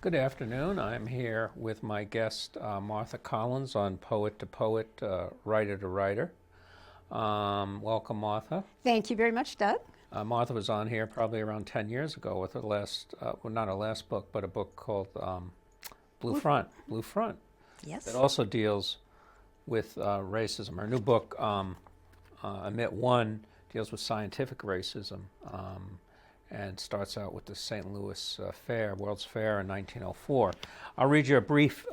Good afternoon. I'm here with my guest, Martha Collins, on Poet to Poet, Writer to Writer. Welcome, Martha. Thank you very much, Doug. Martha was on here probably around 10 years ago with her last, well, not her last book, but a book called Blue Front. Yes. It also deals with racism. Her new book, Omit One, deals with scientific racism. And starts out with the St. Louis Fair, World's Fair in 1904. I'll read you a brief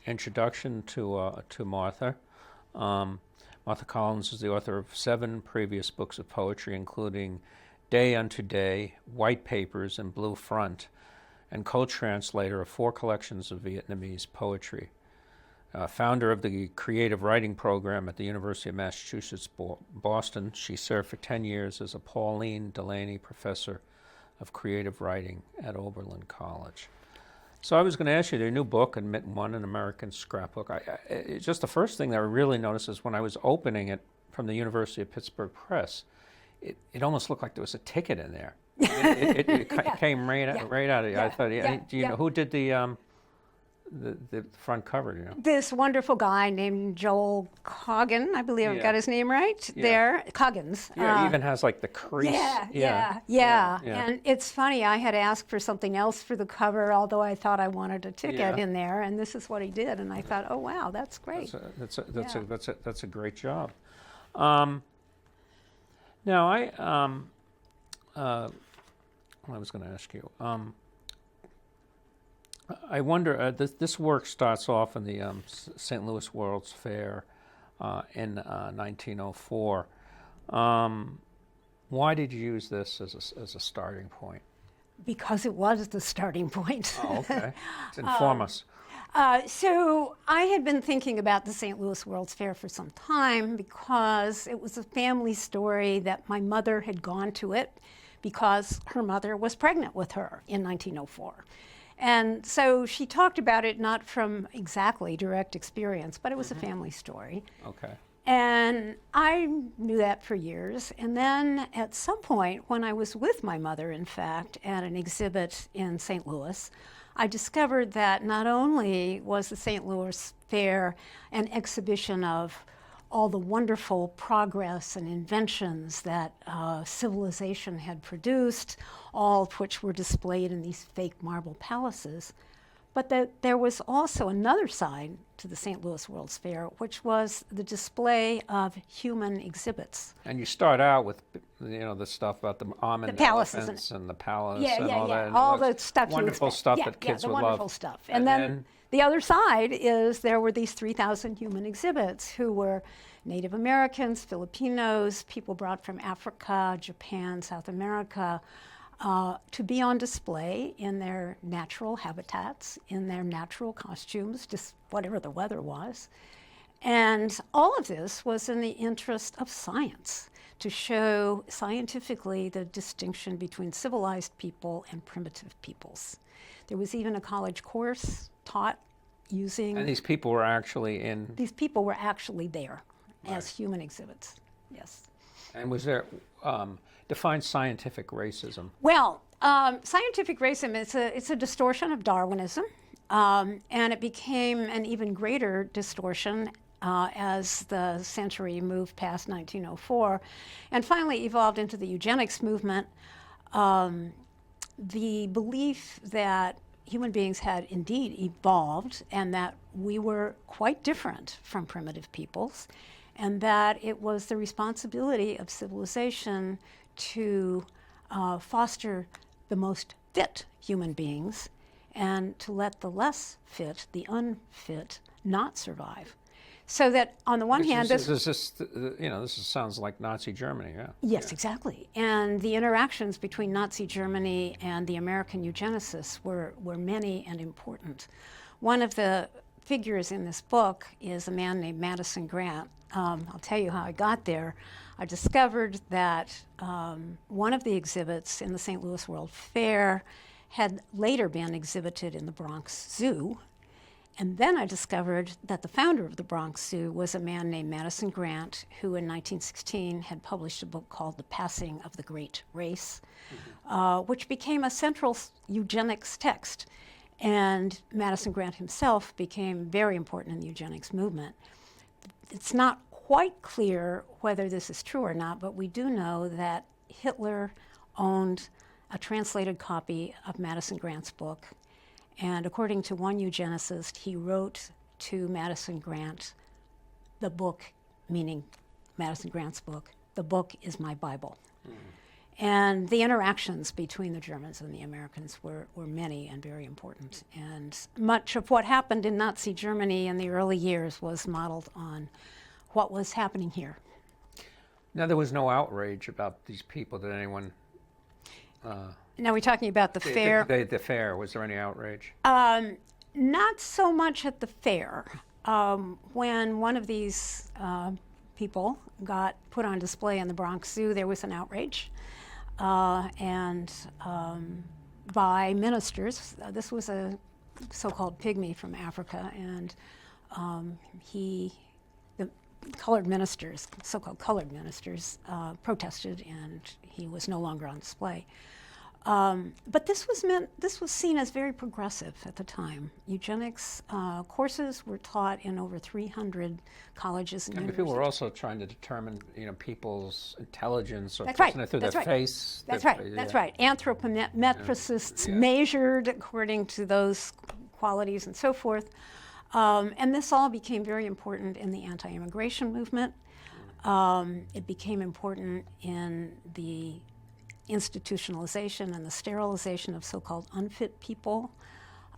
introduction to Martha. Martha Collins is the author of 7 previous books of poetry, including Day Unto Day, White Papers, and Blue Front, and co-translator of 4 collections of Vietnamese poetry. Founder of the creative writing program at the University of Massachusetts, Boston, she served for 10 years as a Pauline Delaney Professor of Creative Writing at Oberlin College. So I was going to ask you, their new book, Omit One, an American Scrapbook. Just the first thing that I really noticed is when I was opening it from the University of Pittsburgh Press, it almost looked like there was a ticket in there. It came right out of you. I thought, do you know who did the front cover, you know? This wonderful guy named Joel Coggin, I believe I've got his name right there. Coggins. Yeah, it even has like the crease. Yeah. And it's funny, I had asked for something else for the cover, although I thought I wanted a ticket in there, and this is what he did, and I thought, oh wow, that's great. That's a great job. Now I was going to ask you. I wonder, this work starts off in the St. Louis World's Fair in 1904. Why did you use this as a starting point? Because it was the starting point. Oh, okay. Inform us. So I had been thinking about the St. Louis World's Fair for some time because it was a family story that my mother had gone to it because her mother was pregnant with her in 1904. And so she talked about it not from exactly direct experience, but it was a family story. Okay. And I knew that for years. And then at some point, when I was with my mother, in fact, at an exhibit in St. Louis, I discovered that not only was the St. Louis Fair an exhibition of all the wonderful progress and inventions that civilization had produced, all of which were displayed in these fake marble palaces, but that there was also another side to the St. Louis World's Fair, which was the display of human exhibits. And you start out with, the stuff about the almond elephants and the palace and all that. All the stuff. Wonderful stuff that kids would love. Wonderful stuff. And then the other side is there were these 3,000 human exhibits who were Native Americans, Filipinos, people brought from Africa, Japan, South America, to be on display in their natural habitats, in their natural costumes, just whatever the weather was. And all of this was in the interest of science, to show scientifically the distinction between civilized people and primitive peoples. There was even a college course taught using... And these people were actually in... These people were actually there as human exhibits, yes. And was there... define scientific racism. Well, scientific racism, it's a distortion of Darwinism, and it became an even greater distortion as the century moved past 1904, and finally evolved into the eugenics movement. The belief that human beings had indeed evolved and that we were quite different from primitive peoples, and that it was the responsibility of civilization to foster the most fit human beings and to let the less fit, the unfit, not survive. So that on the one hand, this sounds like Nazi Germany, yeah. Yes, exactly. And the interactions between Nazi Germany and the American eugenicists were many and important. One of the figures in this book is a man named Madison Grant. I'll tell you how I got there. I discovered that one of the exhibits in the St. Louis World Fair had later been exhibited in the Bronx Zoo. And then I discovered that the founder of the Bronx Zoo was a man named Madison Grant, who in 1916 had published a book called The Passing of the Great Race, which became a central eugenics text. And Madison Grant himself became very important in the eugenics movement. It's not quite clear whether this is true or not, but we do know that Hitler owned a translated copy of Madison Grant's book. And according to one eugenicist, he wrote to Madison Grant, the book, meaning Madison Grant's book, the book is my Bible. And the interactions between the Germans and the Americans were many and very important. And much of what happened in Nazi Germany in the early years was modeled on what was happening here. Now, there was no outrage about these people. Did anyone? Now we're talking about the fair. The fair. Was there any outrage? Not so much at the fair. When one of these people got put on display in the Bronx Zoo, there was an outrage. And by ministers. This was a so-called pygmy from Africa, and the colored ministers, so-called colored ministers, protested, and he was no longer on display. But this was seen as very progressive at the time. Eugenics courses were taught in over 300 colleges and universities. People were also trying to determine, people's intelligence or That's right. through That's their right. face. That's right. That's right. Anthropometricists measured according to those qualities and so forth. And this all became very important in the anti-immigration movement. It became important in the institutionalization and the sterilization of so-called unfit people.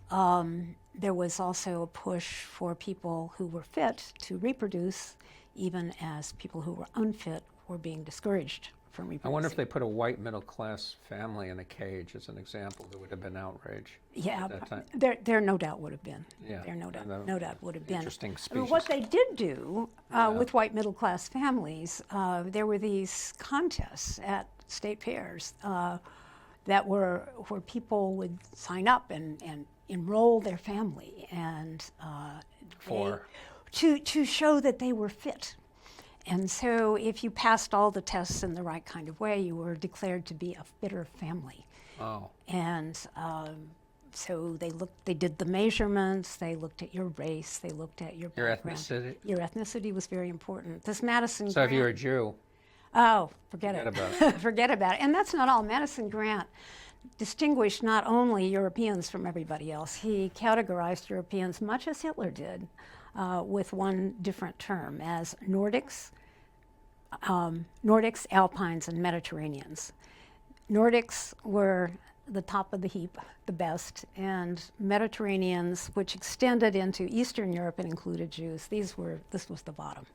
There was also a push for people who were fit to reproduce, even as people who were unfit were being discouraged from reproducing. I wonder if they put a white middle-class family in a cage as an example, there would have been outrage Yeah, at that time. there no doubt would have been. Yeah. There no doubt would have been. Interesting I mean, species. what they did do with white middle-class families, there were these contests at state fairs that were where people would sign up and enroll their family and to show that they were fit. And so if you passed all the tests in the right kind of way, you were declared to be a fitter family. Oh. And so they did the measurements, they looked at your race, they looked at your background. Ethnicity? Your ethnicity was very important. This Madison So Grant, if you're a Jew, forget it. about it. Forget about it. And that's not all. Madison Grant distinguished not only Europeans from everybody else, he categorized Europeans, much as Hitler did, with one different term, as Nordics, Alpines, and Mediterraneans. Nordics were the top of the heap, the best, and Mediterraneans, which extended into Eastern Europe and included Jews, this was the bottom.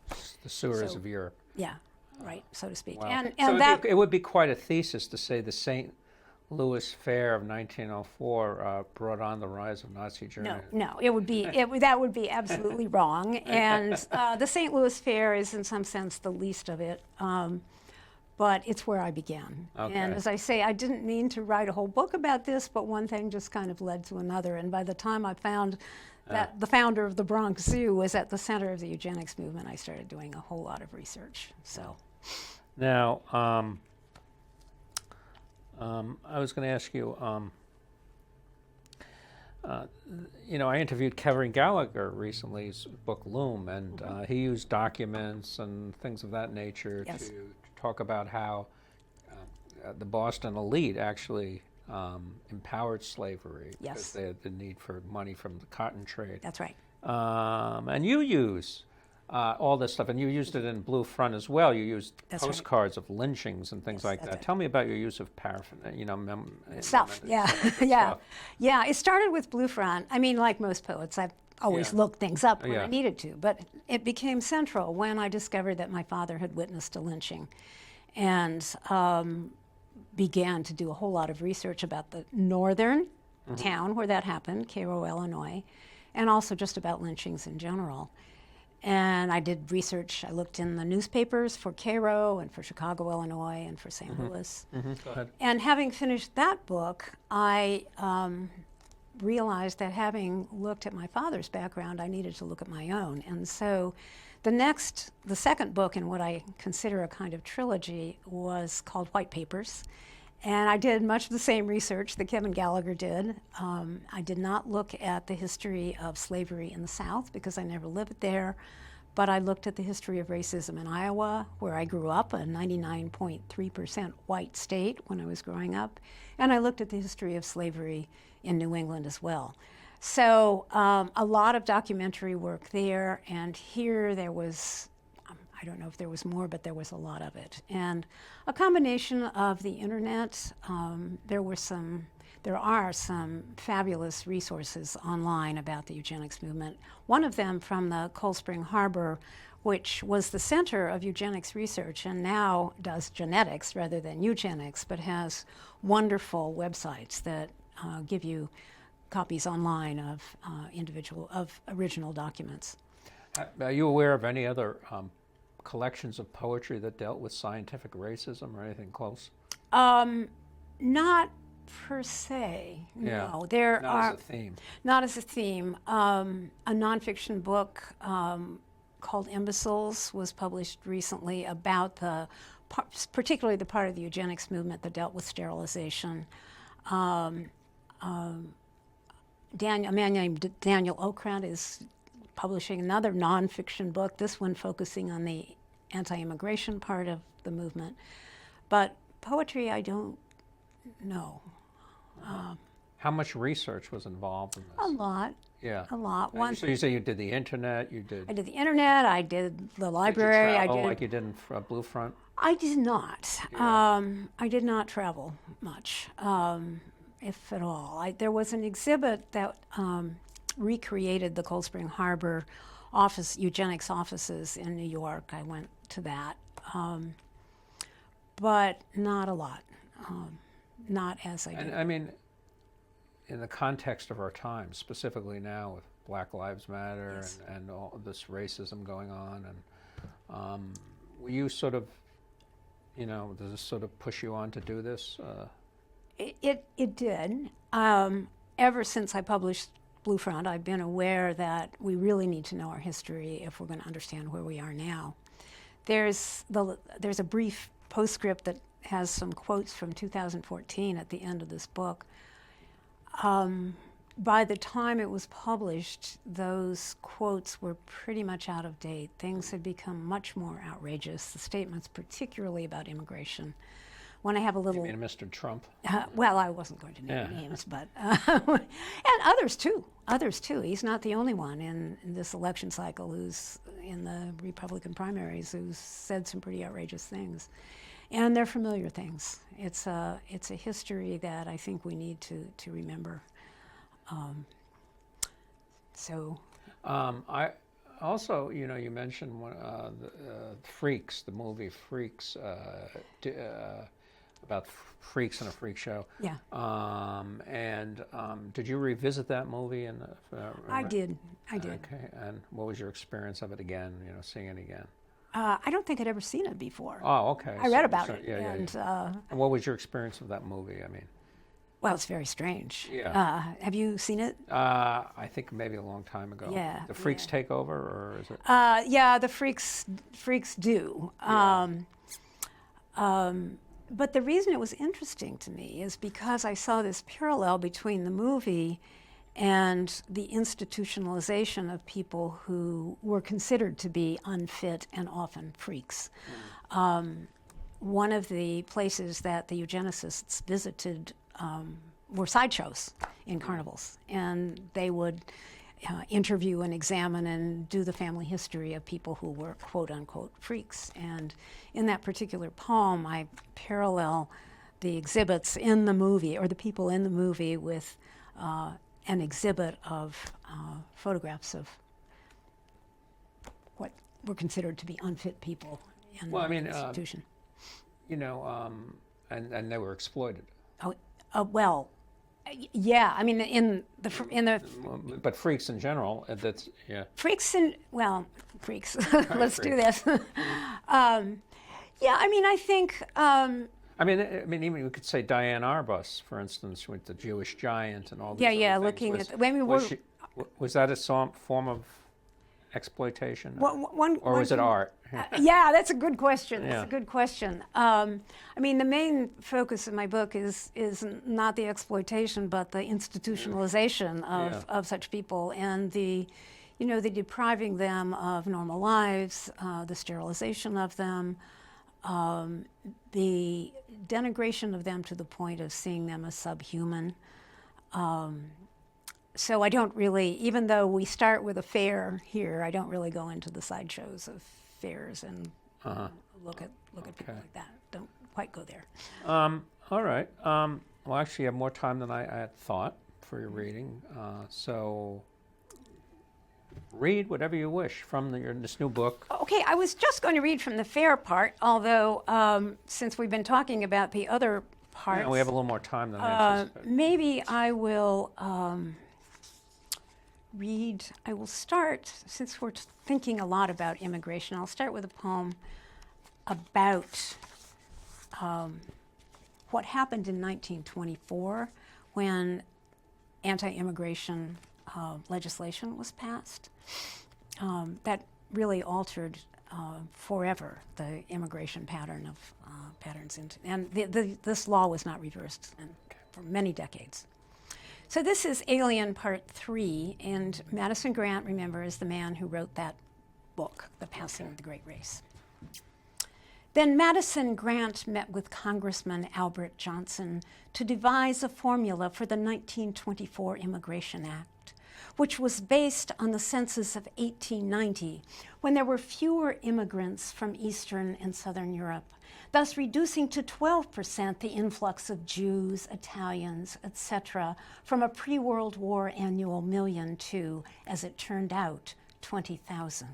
the sewers of Europe. Yeah, right, so to speak. Wow. And So that it would be quite a thesis to say the St. Louis Fair of 1904 brought on the rise of Nazi Germany. No, it would be that would be absolutely wrong. And the St. Louis Fair is, in some sense, the least of it, but it's where I began. Okay. And as I say, I didn't mean to write a whole book about this, but one thing just kind of led to another. And by the time I found that the founder of the Bronx Zoo was at the center of the eugenics movement, I started doing a whole lot of research. So Now, I was going to ask you, I interviewed Kevin Gallagher recently, his book Loom, and he used documents and things of that nature Yes. to talk about how the Boston elite actually empowered slavery Yes. because they had the need for money from the cotton trade. that's right. And you use all this stuff, and you used it in Blue Front as well. You used That's right. postcards of lynchings and things Yes, like that's that. right. Tell me about your use of paraphernalia, Stuff, yeah, yeah. It started with Blue Front. I mean, like most poets, I've always Yeah. looked things up when Yeah. I needed to, but it became central when I discovered that my father had witnessed a lynching, and began to do a whole lot of research about the northern town where that happened, Cairo, Illinois, and also just about lynchings in general. And I did research. I looked in the newspapers for Cairo and for Chicago, Illinois, and for St. Louis. Go ahead. And having finished that book, I realized that having looked at my father's background, I needed to look at my own. And so the second book in what I consider a kind of trilogy was called White Papers. And I did much of the same research that Kevin Gallagher did. I did not look at the history of slavery in the South because I never lived there, but I looked at the history of racism in Iowa, where I grew up, a 99.3% white state when I was growing up, and I looked at the history of slavery in New England as well. So a lot of documentary work there, and here there was, I don't know if there was more, but there was a lot of it. And a combination of the internet, there are some fabulous resources online about the eugenics movement. One of them from the Cold Spring Harbor, which was the center of eugenics research and now does genetics rather than eugenics, but has wonderful websites that give you copies online of original documents. Are you aware of any other collections of poetry that dealt with scientific racism or anything close? Not per se, Yeah. no. There Not are as a theme. not as a theme. A nonfiction book called Imbeciles was published recently about particularly the part of the eugenics movement that dealt with sterilization. A man named Daniel Okrant is publishing another nonfiction book, this one focusing on the anti-immigration part of the movement. But poetry, I don't know. How much research was involved in this? A lot. Yeah. A lot. So you say you did the internet, you did... I did the internet, I did the library. Did you travel like you did in Blue Front? I did not. Yeah. I did not travel much, if at all. There was an exhibit that recreated the Cold Spring Harbor eugenics offices in New York. I went to that, but not a lot. Not as I did. And I mean, in the context of our time, specifically now with Black Lives Matter Yes. and all this racism going on, and were you sort of, does this sort of push you on to do this? It did. Ever since I published Blue Front, I've been aware that we really need to know our history if we're going to understand where we are now. There's a brief postscript that has some quotes from 2014 at the end of this book. By the time it was published, those quotes were pretty much out of date. Things had become much more outrageous, the statements particularly about immigration. When I have a little... You mean Mr. Trump? Well, I wasn't going to name names, but... and others too. He's not the only one in this election cycle who's in the Republican primaries who's said some pretty outrageous things. And they're familiar things. It's a history that I think we need to remember. I also, you mentioned Freaks, the movie Freaks, about freaks in a freak show. Yeah. Did you revisit that movie? I did. Okay. And what was your experience of it again? Seeing it again? I don't think I'd ever seen it before. Oh, okay. I read about it. Yeah, and, and what was your experience of that movie? I mean, well, it's very strange. Yeah. Have you seen it? I think maybe a long time ago. Yeah. The freaks take over, or is it? Yeah, the freaks do. Yeah. But the reason it was interesting to me is because I saw this parallel between the movie and the institutionalization of people who were considered to be unfit and often freaks. One of the places that the eugenicists visited were sideshows in carnivals, and they would interview and examine and do the family history of people who were quote-unquote freaks. And in that particular poem, I parallel the exhibits in the movie, or the people in the movie, with an exhibit of photographs of what were considered to be unfit people in the institution. And they were exploited. Well, yeah. I mean, in the But freaks in general, that's freaks. Let's freaks. do this. Yeah. I mean, I think. I mean, even we could say Diane Arbus, for instance, with the Jewish giant and all these. Yeah. other things. Looking was, at. I mean, was that a form of exploitation? One, or was it art? Yeah, that's a good question. Yeah. That's a good question. I mean, the main focus of my book is not the exploitation, but the institutionalization of such people and the depriving them of normal lives, the sterilization of them, the denigration of them to the point of seeing them as subhuman. So I don't really, even though we start with a fair here, I don't really go into the sideshows of fairs and look at people like that. Don't quite go there. All right. Well, actually, you have more time than I had thought for your reading. So read whatever you wish from this new book. Okay, I was just going to read from the fair part, although since we've been talking about the other parts, Yeah, we have a little more time than I anticipated. maybe I will read. I will start, since we're thinking a lot about immigration, I'll start with a poem about what happened in 1924 when anti-immigration legislation was passed. That really altered forever the immigration patterns, and this law was not reversed for many decades. So this is Alien Part 3, and Madison Grant, remember, is the man who wrote that book, The Passing of the Great Race. Then Madison Grant met with Congressman Albert Johnson to devise a formula for the 1924 Immigration Act, which was based on the census of 1890, when there were fewer immigrants from Eastern and Southern Europe, thus reducing to 12% the influx of Jews, Italians, etc., from a pre-World War annual million to, as it turned out, 20,000.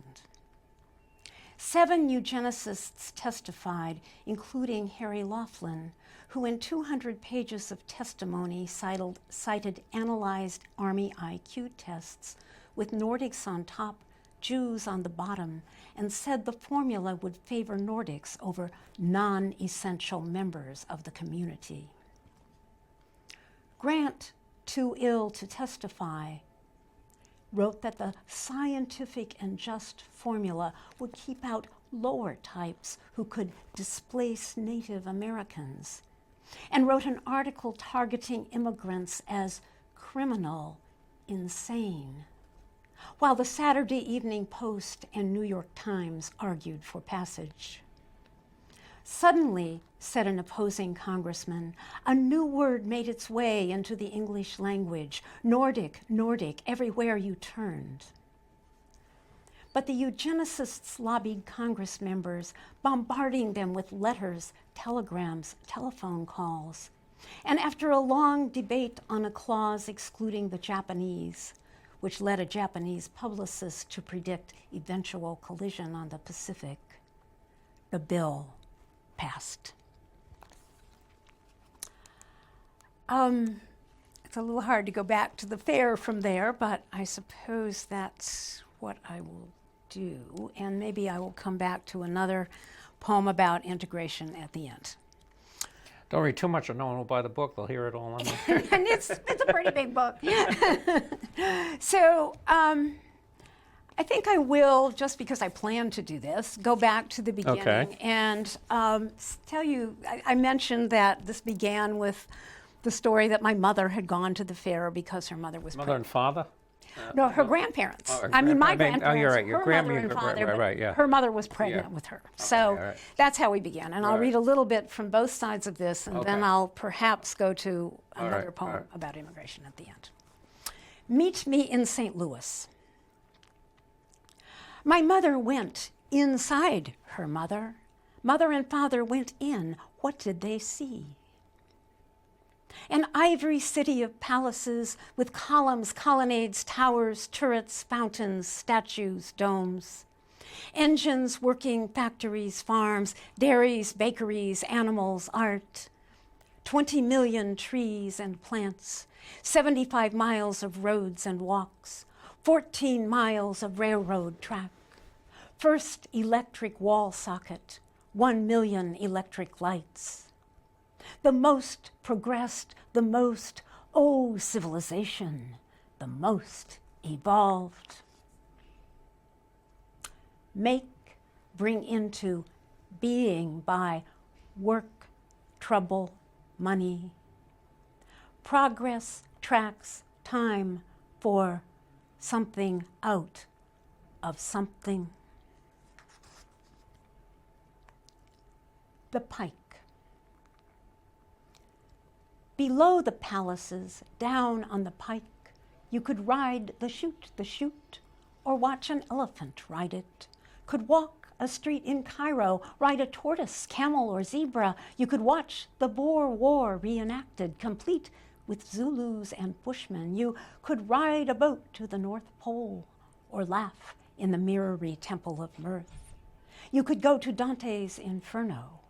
7 eugenicists testified, including Harry Laughlin, who in 200 pages of testimony cited analyzed Army IQ tests with Nordics on top, Jews on the bottom, and said the formula would favor Nordics over non-essential members of the community. Grant, too ill to testify, wrote that the scientific and just formula would keep out lower types who could displace Native Americans, and wrote an article targeting immigrants as criminal, insane, while the Saturday Evening Post and New York Times argued for passage. Suddenly, said an opposing congressman, a new word made its way into the English language, Nordic, Nordic, everywhere you turned. But the eugenicists lobbied Congress members, bombarding them with letters, telegrams, telephone calls. And after a long debate on a clause excluding the Japanese, which led a Japanese publicist to predict eventual collision on the Pacific, the bill passed. It's a little hard to go back to the fair from there, but I suppose that's what I will do, and maybe I will come back to another poem about integration at the end. Don't read too much or no one will buy the book. They'll hear it all on there. And it's a pretty big book. So I think I will, just because I plan to do this, go back to the beginning and tell you, I mentioned that this began with the story that my mother had gone to the fair because her mother was Mother and father? No, her grandparents. Oh, I mean, my grandparents. Oh, you're right. Your her mother and grandmother, father, right, yeah. her mother was pregnant with her. So right. that's how we began. And I'll read a little bit from both sides of this, and then I'll perhaps go to another poem about immigration at the end. Meet me in St. Louis. My mother went inside her mother. Mother and father went in. What did they see? An ivory city of palaces with columns, colonnades, towers, turrets, fountains, statues, domes. Engines working factories, farms, dairies, bakeries, animals, art. 20 million trees and plants, 75 miles of roads and walks, 14 miles of railroad track. First electric wall socket, 1 million electric lights. The most progressed, the most, civilization, the most evolved. make, bring into being by work, trouble, money. Progress tracks time for something out of something. The pike. Below the palaces, down on the pike, you could ride the chute, or watch an elephant ride it. Could walk a street in Cairo, ride a tortoise, camel, or zebra. You could watch the Boer War reenacted, complete with Zulus and Bushmen. You could ride a boat to the North Pole, or laugh in the mirrory temple of mirth. You could go to Dante's Inferno,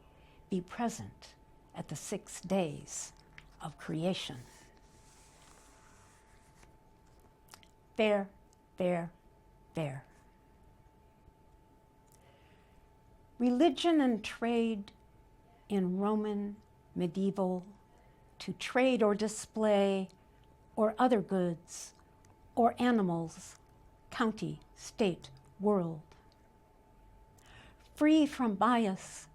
be present at the 6 days of creation. Fair, fair, fair. Religion and trade in Roman, medieval, to trade or display, or other goods, or animals, county, state, world. Free from bias,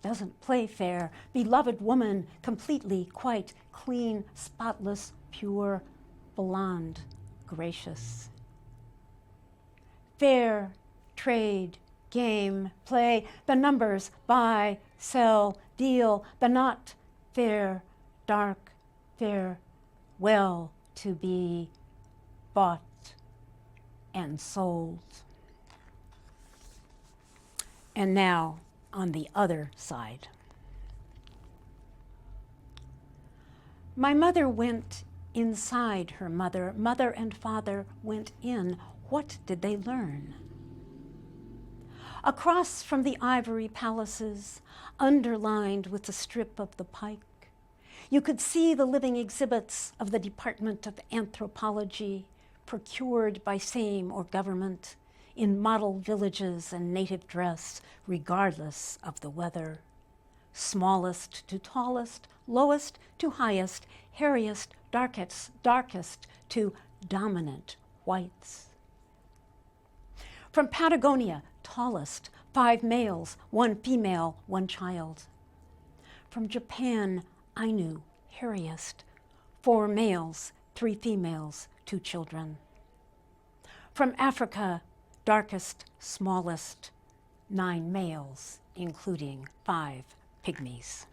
doesn't play fair, beloved woman, completely, quite, clean, spotless, pure, blonde, gracious. Fair, trade, game, play, the numbers, buy, sell, deal, the not fair, dark, fair, well to be bought and sold. And now, on the other side. My mother went inside her mother. Mother and father went in. What did they learn? Across from the ivory palaces, underlined with the strip of the pike, you could see the living exhibits of the Department of Anthropology, procured by Sejm or government, in model villages and native dress, regardless of the weather. Smallest to tallest, lowest to highest, hairiest, darkest to dominant whites. From Patagonia, tallest, 5 males, 1 female, 1 child. From Japan, Ainu, hairiest, 4 males, 3 females, 2 children. From Africa, darkest, smallest, 9 males, including 5 pygmies.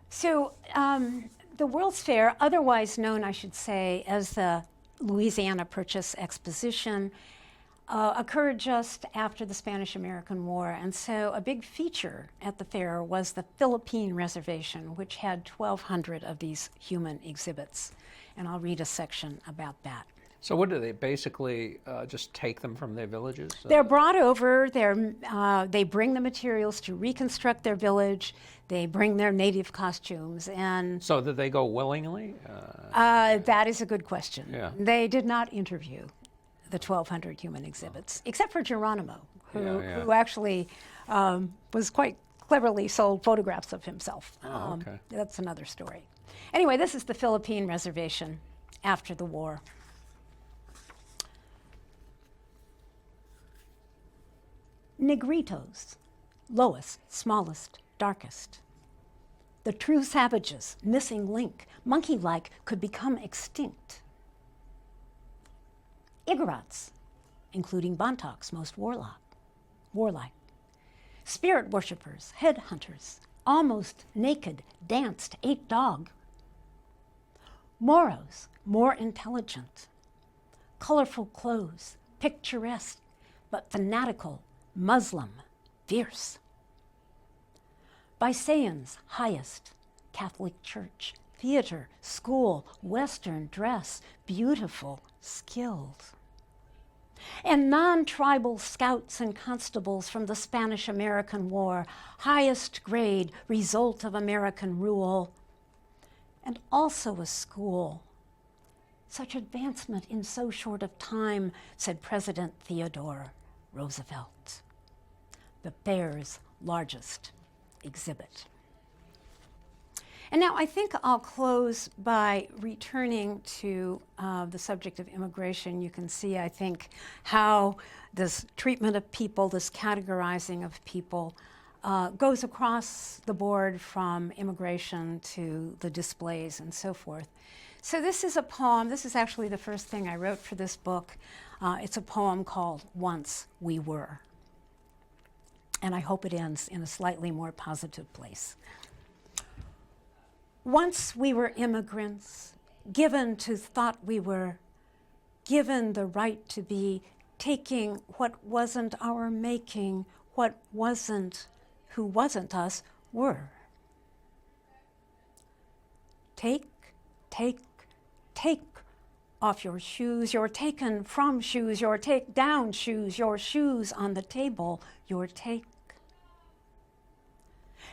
So the World's Fair, otherwise known, I should say, as the Louisiana Purchase Exposition, occurred just after the Spanish-American War. And so a big feature at the fair was the Philippine Reservation, which had 1,200 of these human exhibits. And I'll read a section about that. So what do they basically just take them from their villages? They're brought over. They bring the materials to reconstruct their village. They bring their native costumes, and So did they go willingly? that is a good question. Yeah. They did not interview the 1,200 human exhibits, except for Geronimo, who actually was quite cleverly sold photographs of himself. Oh, okay. That's another story. Anyway, this is the Philippine Reservation after the war. Negritos, lowest, smallest, darkest. The true savages, missing link, monkey-like, could become extinct. Igorots, including Bontocs, most warlike. Spirit worshippers, headhunters, almost naked, danced, ate dog. Moros, more intelligent. Colorful clothes, picturesque, but fanatical, Muslim, fierce. Visaeans, highest, Catholic Church, theater, school, Western dress, beautiful, skilled. And non-tribal scouts and constables from the Spanish-American War, highest grade, result of American rule, and also a school. Such advancement in so short of time, said President Theodore Roosevelt. The fair's largest exhibit. And now I think I'll close by returning to the subject of immigration. You can see, I think, how this treatment of people, this categorizing of people, goes across the board from immigration to the displays and so forth. So this is a poem. This is actually the first thing I wrote for this book. It's a poem called Once We Were. And I hope it ends in a slightly more positive place. Once we were immigrants, given to thought we were, given the right to be, taking what wasn't our making, what wasn't, who wasn't us, were. Take, take, take off your shoes, you're taken from shoes, you're take down shoes, your shoes on the table, your take.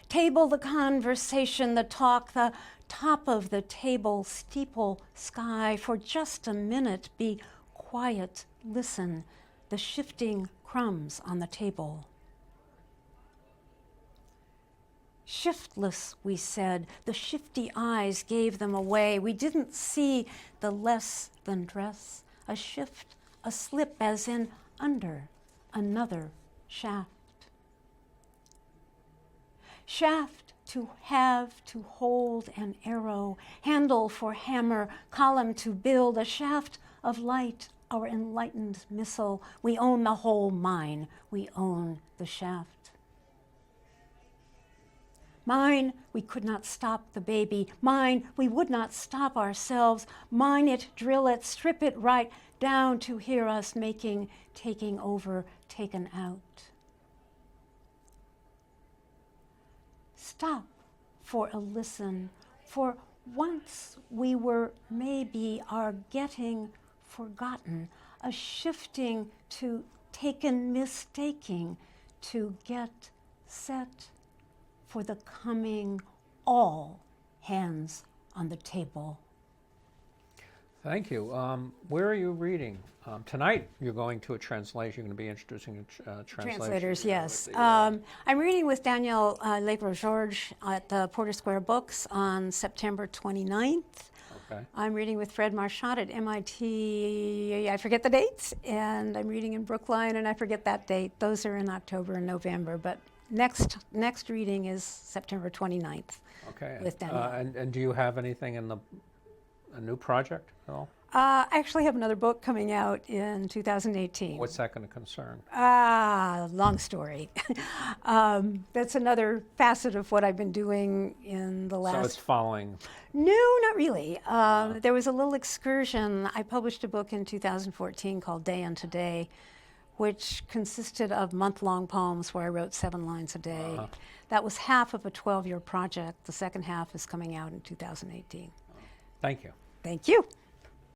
Table the conversation, the talk, the top of the table, steeple sky, for just a minute, be quiet, listen, the shifting crumbs on the table. Shiftless, we said, the shifty eyes gave them away. We didn't see the less than dress, a shift, a slip as in under, another shaft. Shaft to have, to hold an arrow, handle for hammer, column to build, a shaft of light, our enlightened missile. We own the whole mine, we own the shaft. Mine, we could not stop the baby. Mine, we would not stop ourselves. Mine it, drill it, strip it right down to hear us making, taking over, taken out. Stop for a listen, for once we were maybe our getting forgotten, a shifting to taken mistaking, to get set for the coming, all hands on the table. Thank you. Where are you reading? Tonight you're going to a translation. You're going to be introducing a translation. Translators, yes. I'm reading with Daniel Lebro-Georges at the Porter Square Books on September 29th. Okay. I'm reading with Fred Marchand at MIT, I forget the dates, and I'm reading in Brookline, and I forget that date. Those are in October and November, but next reading is September 29th. Okay. With Daniel. And do you have anything in a new project at all? I actually have another book coming out in 2018. What's that going to concern? Long story. That's another facet of what I've been doing in the last... So it's following... No, not really. There was a little excursion. I published a book in 2014 called Day Unto Day, which consisted of month-long poems where I wrote 7 lines a day. Uh-huh. That was half of a 12-year project. The second half is coming out in 2018. Thank you. Thank you.